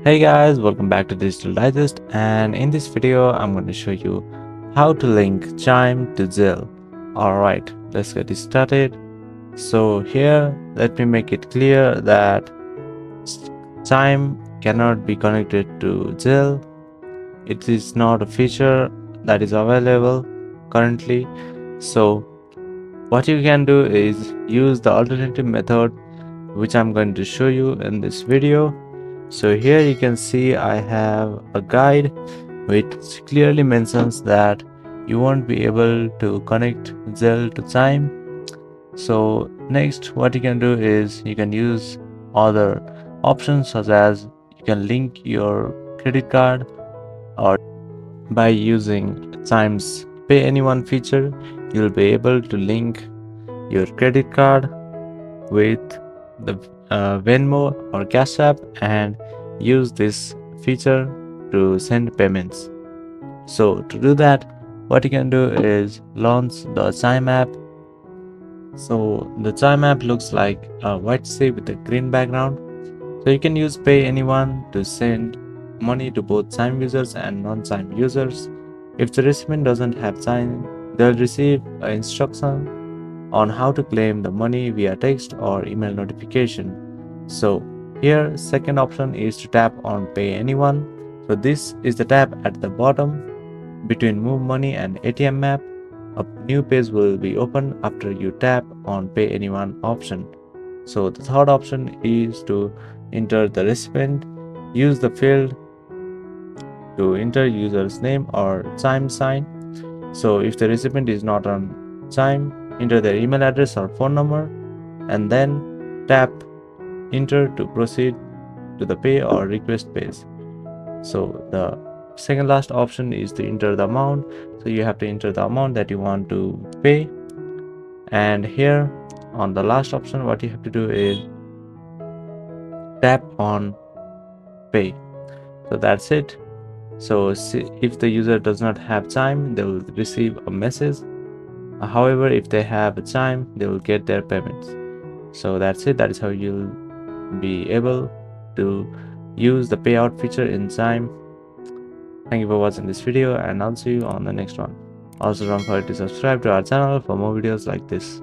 Hey guys, welcome back to Digital Digest, and in this video I'm going to show you how to link Chime to Zelle. Alright, let's get it started. So here, let me make it clear that Chime cannot be connected to Zelle. It is not a feature that is available currently. So what you can do is use the alternative method which I'm going to show you in this video. So here you can see I have a guide which clearly mentions that you won't be able to connect Zelle to Chime. So next what you can do is you can use other options, such as you can link your credit card, or by using Chime's Pay Anyone feature you'll be able to link your credit card with the Venmo or Cash App and use this feature to send payments. So to do that, what you can do is launch the Chime app. So the Chime app looks like a white sheet with a green background. So you can use Pay Anyone to send money to both Chime users and non-Chime users. If the recipient doesn't have Chime, they'll receive an instruction on how to claim the money via text or email notification. So here, second option is to tap on Pay Anyone. So this is the tab at the bottom between Move Money and ATM Map. A new page will be open after you tap on Pay Anyone option. So the third option is to enter the recipient. Use the field to enter user's name or Chime sign. So if the recipient is not on Chime, enter their email address or phone number and then tap enter to proceed to the pay or request page. So the second last option is to enter the amount. So you have to enter the amount that you want to pay, and here on the last option what you have to do is tap on pay. So that's it. So if the user does not have Chime, they will receive a message. However, if they have a Chime, they will get their payments. So that's it. That is how you'll be able to use the payout feature in Chime. Thank you for watching this video, and I'll see you on the next one. Also, don't forget to subscribe to our channel for more videos like this.